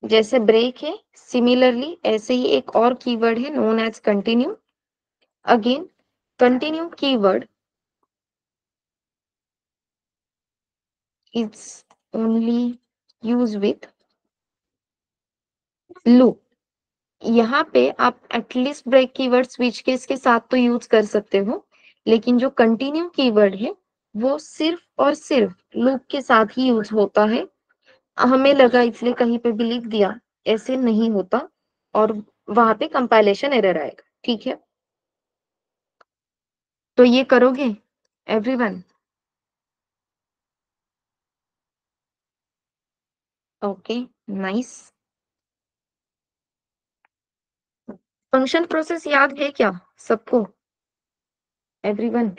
जैसे ब्रेक है, सिमिलरली ऐसे ही एक और कीवर्ड है known as continue. Again continue keyword is only use with loop. यहाँ पे आप at least break keyword switch case के साथ तो यूज कर सकते हो, लेकिन जो कंटिन्यू कीवर्ड है वो सिर्फ और सिर्फ लूप के साथ ही यूज होता है. हमें लगा इसलिए कहीं पे भी लिख दिया, ऐसे नहीं होता. और वहां पे कंपाइलेशन एरर आएगा. ठीक है. तो ये करोगे everyone? Okay. Nice. Function process याद है क्या सबको? एवरीवन?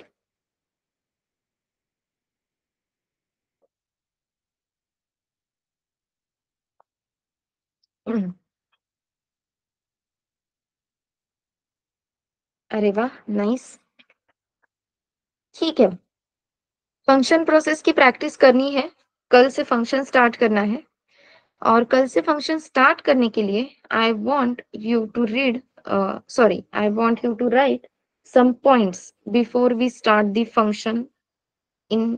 अरे वाह! नाइस। ठीक है, फंक्शन प्रोसेस की प्रैक्टिस करनी है, कल से फंक्शन स्टार्ट करना है और कल से फंक्शन स्टार्ट करने के लिए I want you to read sorry I want you to write some points before we start the function in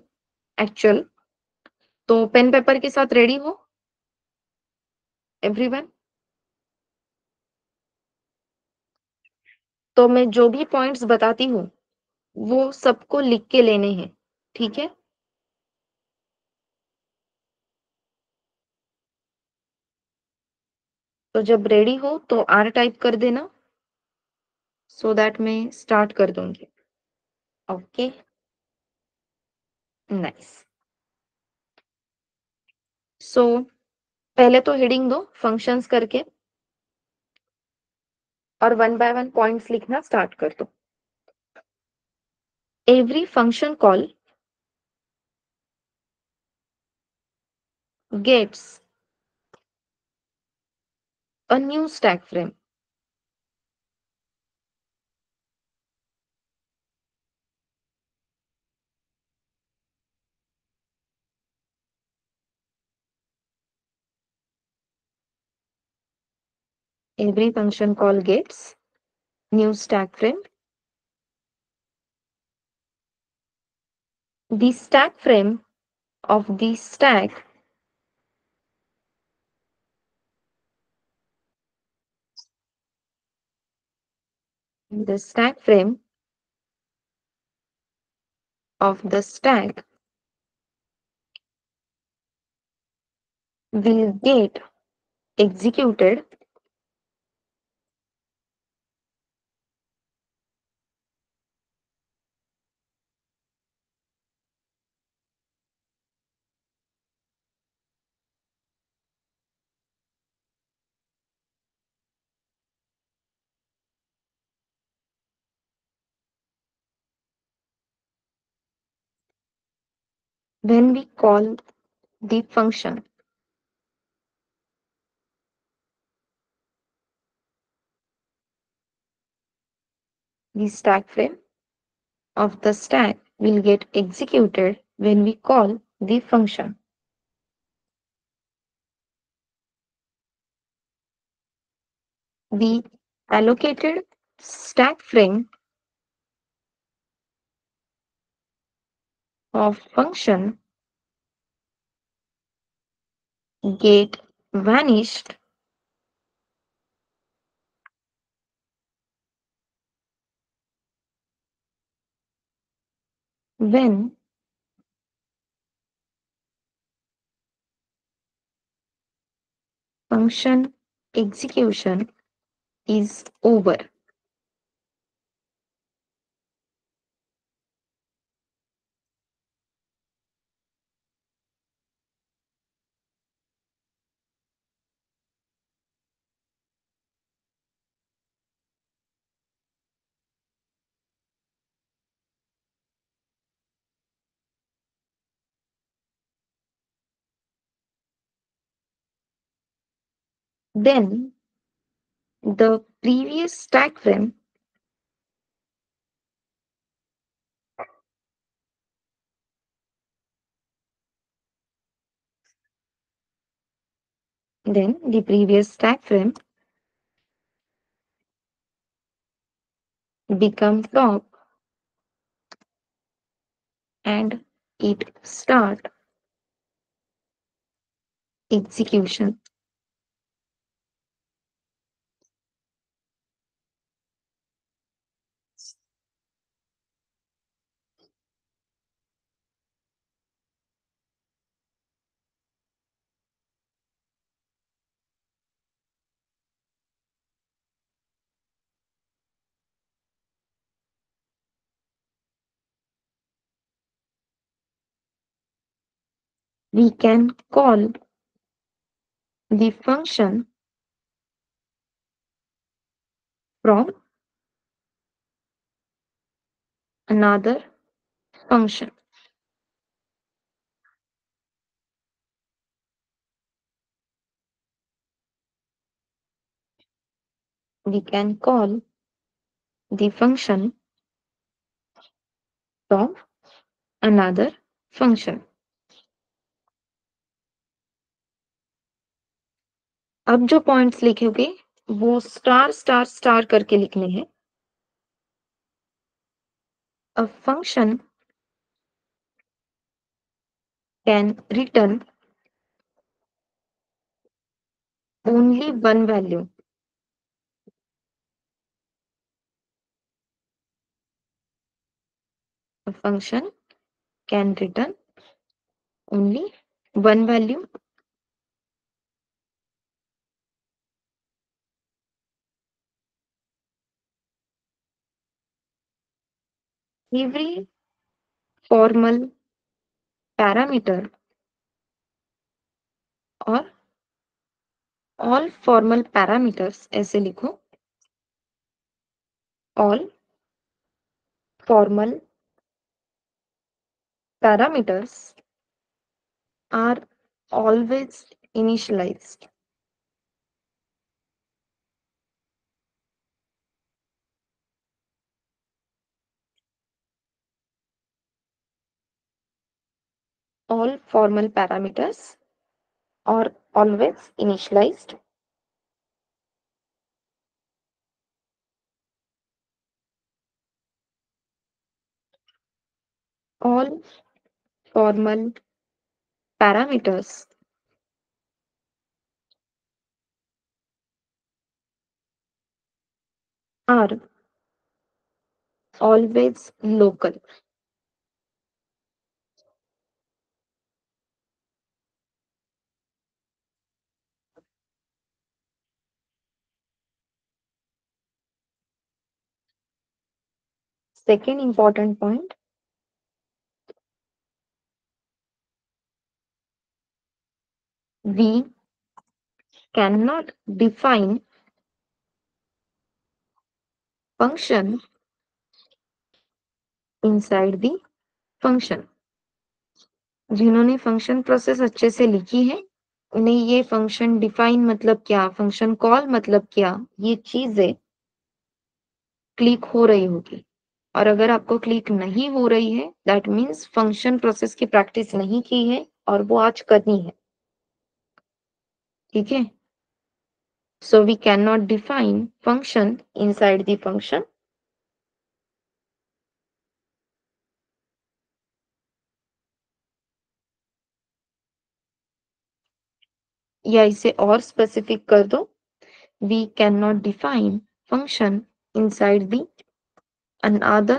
actual. तो पेन पेपर के साथ रेडी हो एवरीवन? तो मैं जो भी पॉइंट्स बताती हूँ वो सबको लिख के लेने हैं, ठीक है? तो जब रेडी हो तो आर टाइप कर देना सो दैट मैं स्टार्ट कर दूंगी। Okay, nice. सो पहले तो हेडिंग दो फंक्शंस करके और वन बाय वन पॉइंट्स लिखना स्टार्ट कर दो। Every function call gets a new stack frame. Every function call gets new stack frame. The stack frame of the stack the stack frame of the stack will get executed when we call the function. The stack frame of the stack will get executed when we call the function. The allocated stack frame of function get vanished when function execution is over. Then the previous stack frame then the previous stack frame become top and it start execution. We can call the function from another function. We can call the function from another function। अब जो points लिखोगे वो star star star करके लिखने हैं। A function can return only one value. A function can return only one value। Every formal parameter or all formal parameters, ऐसे लिखो, all formal parameters are always initialized। All formal parameters are always initialized। All formal parameters are always local। Second important point, we cannot define function inside the function। जिन्होंने function process अच्छे से लिखी है उन्हें ये function define मतलब क्या, function call मतलब क्या, ये चीजें क्लिक हो रही होगी। और अगर आपको क्लिक नहीं हो रही है दैट मीन्स फंक्शन प्रोसेस की प्रैक्टिस नहीं की है और वो आज करनी है। ठीक है, so we can not define function inside the function. या इसे और स्पेसिफिक कर दो, we can not define function inside the another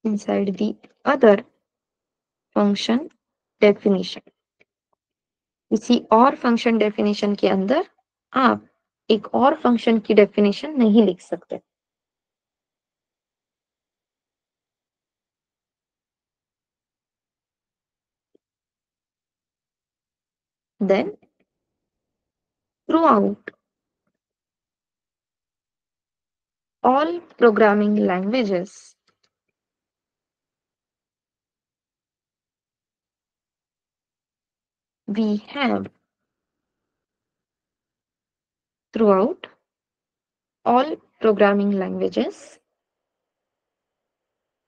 inside the other function definition। किसी और फंक्शन डेफिनेशन के अंदर आप एक और फंक्शन की डेफिनेशन नहीं लिख सकते। Then throughout all programming languages we have throughout all programming languages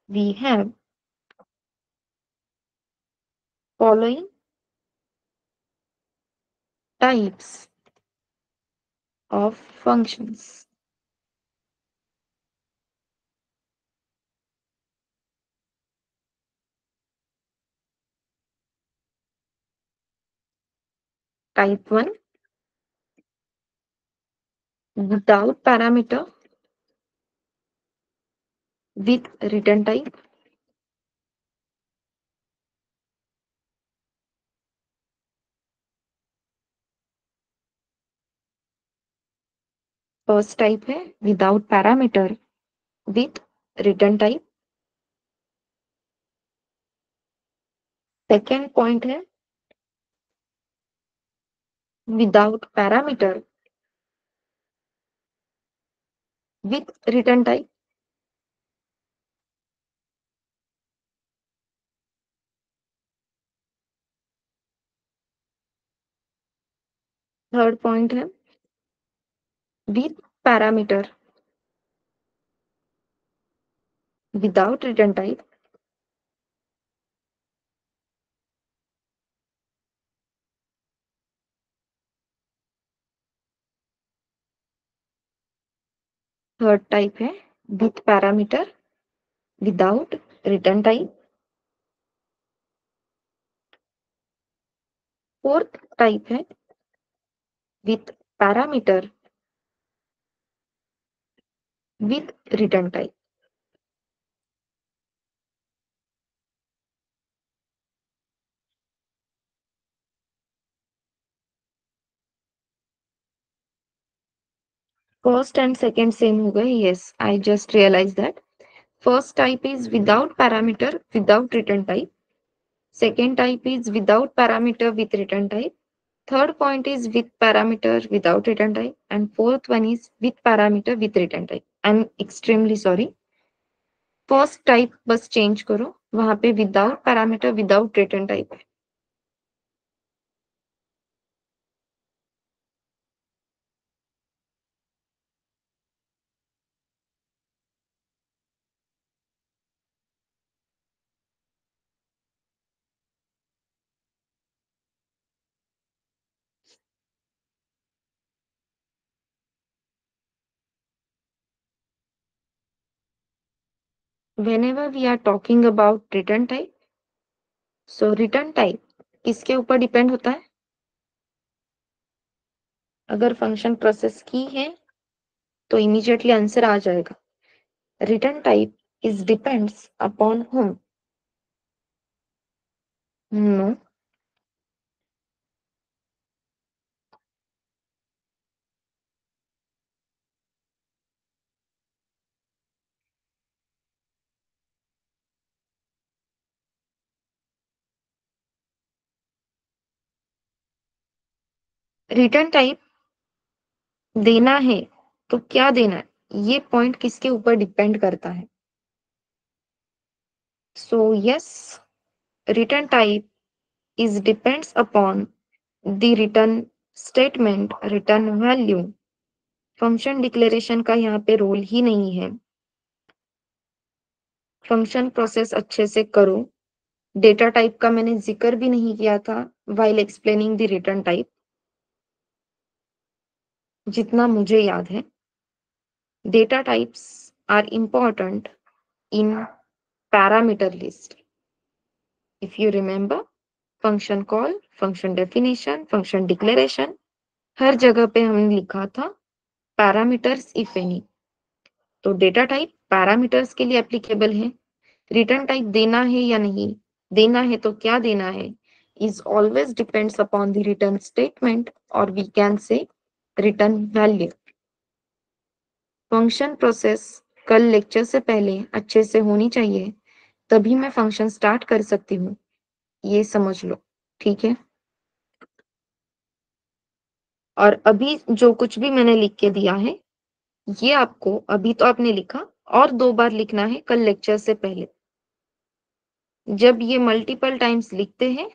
we have following types of functions. Type one, without parameter with return type. First type है without parameter with return type. Second point है without parameter with return type. Third point है with parameter, without return type, third type है with parameter, without return type, fourth type है with parameter, with return type. First and second same हो गए, yes I just realise that. First type is without parameter without return type, second type is without parameter with return type, third point is with parameter without return type, and fourth one is with parameter with return type. I'm extremely sorry. First type बस change करो, वहां पे without parameter without return type है. whenever we are talking about return type, so return type किसके ऊपर depend होता है? अगर फंक्शन प्रोसेस की है तो इमीडिएटली आंसर आ जाएगा. Return type is depends upon whom. No. Return type देना है तो क्या देना है, ये पॉइंट किसके ऊपर डिपेंड करता है? So yes, return type is depends upon the return statement, return value. Function declaration का यहाँ पे रोल ही नहीं है. फंक्शन प्रोसेस अच्छे से करो. डेटा टाइप का मैंने जिक्र भी नहीं किया था while explaining the return type, जितना मुझे याद है. Data types are important in parameter list. If you remember, function call, function definition, function declaration, हर जगह पे हमने लिखा था पैरामीटर्स इफ एनी. तो डेटा टाइप पैरामीटर्स के लिए एप्लीकेबल है. रिटर्न टाइप देना है या नहीं देना है तो क्या देना है is always depends upon the return statement, और we can say return value. Function process कल लेक्चर से पहले अच्छे से होनी चाहिए, तभी मैं फंक्शन स्टार्ट कर सकती हूँ. ये समझ लो, ठीक है? और अभी जो कुछ भी मैंने लिख के दिया है, ये आपको अभी तो आपने लिखा और 2 बार लिखना है कल लेक्चर से पहले. जब ये मल्टीपल टाइम्स लिखते हैं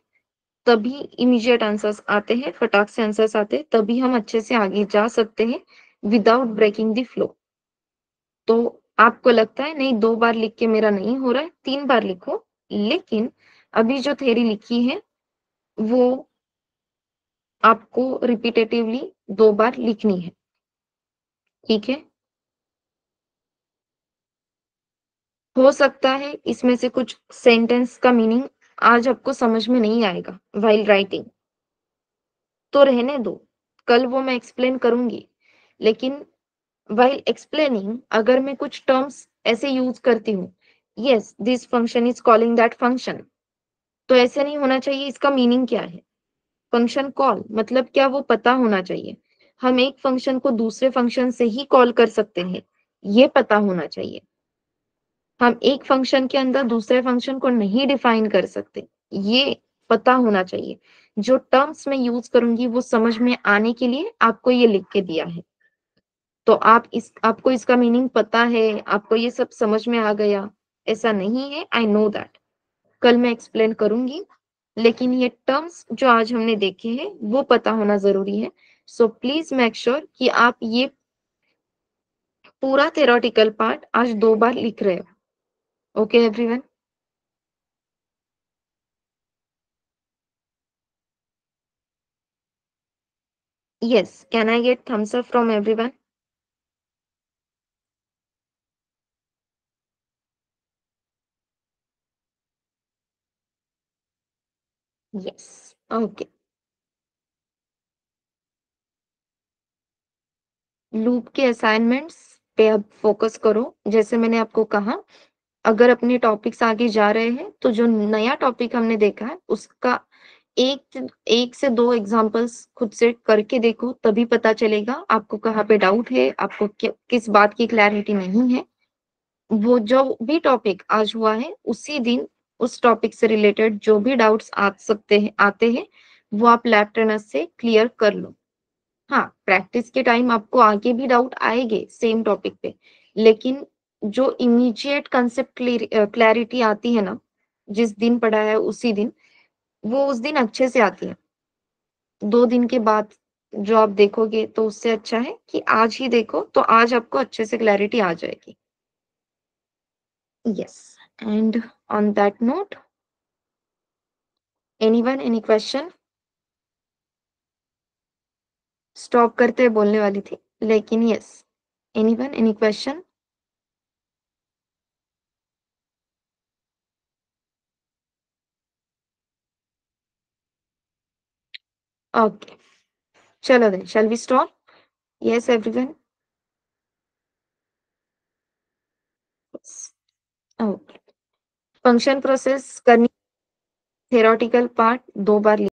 तभी इमीडिएट आंसर्स आते हैं, फटाक से आंसर्स आते हैं, तभी हम अच्छे से आगे जा सकते हैं विदाउट ब्रेकिंग द फ्लो. तो आपको लगता है नहीं 2 बार लिख के मेरा नहीं हो रहा है, 3 बार लिखो, लेकिन अभी जो थ्योरी लिखी है वो आपको रिपीटेटिवली 2 बार लिखनी है, ठीक है? हो सकता है इसमें से कुछ सेंटेंस का मीनिंग आज आपको समझ में नहीं आएगा व्हाइल राइटिंग, तो रहने दो, कल वो मैं एक्सप्लेन करूंगी. लेकिन व्हाइल एक्सप्लेनिंग अगर मैं कुछ टर्म्स ऐसे यूज करती हूँ, yes this function is calling that function, तो ऐसे नहीं होना चाहिए. इसका मीनिंग क्या है? फंक्शन कॉल मतलब क्या, वो पता होना चाहिए. हम एक फंक्शन को दूसरे फंक्शन से ही कॉल कर सकते हैं, ये पता होना चाहिए. हम एक फंक्शन के अंदर दूसरे फंक्शन को नहीं डिफाइन कर सकते, ये पता होना चाहिए. जो टर्म्स मैं यूज करूंगी वो समझ में आने के लिए आपको ये लिख के दिया है. तो आपको इसका मीनिंग पता है, आपको ये सब समझ में आ गया, ऐसा नहीं है. आई नो दैट कल मैं एक्सप्लेन करूंगी, लेकिन ये टर्म्स जो आज हमने देखे हैं वो पता होना जरूरी है. सो प्लीज मेक श्योर कि आप ये पूरा थ्योरेटिकल पार्ट आज 2 बार लिख रहे हो। Okay everyone? Yes. Can I get thumbs up from everyone? Yes. Okay. Loop के असाइनमेंट्स पे अब फोकस करो। जैसे मैंने आपको कहा, अगर अपने टॉपिक्स आगे जा रहे हैं, तो जो नया टॉपिक हमने देखा है, उसका 1 से 2 एग्ज़ाम्पल्स खुद से करके देखो, तभी पता चलेगा आपको कहाँ पे डाउट है, आपको किस बात की क्लैरिटी नहीं है। वो जो भी टॉपिक आज हुआ है, उसी दिन उस टॉपिक से रिलेटेड जो भी डाउट्स आ सकते हैं आते हैं, वो आप लैब ट्रेनर से क्लियर कर लो। हाँ, प्रैक्टिस के टाइम आपको आगे भी डाउट आएँगे सेम टॉपिक पे, लेकिन जो इमीडिएट कांसेप्ट क्लैरिटी आती है ना, जिस दिन पढ़ा है उसी दिन, वो उस दिन अच्छे से आती है। 2 दिन के बाद जो आप देखोगे तो उससे अच्छा है कि आज ही देखो, तो आज आपको अच्छे से क्लैरिटी आ जाएगी। Yes. And on that note, anyone, any question? Stop करते बोलने वाली थी, लेकिन yes. Anyone, any question? Okay, चलो then, shall we stop? Yes everyone? Yes, okay. Function process करनी, थ्योरेटिकल पार्ट 2 बार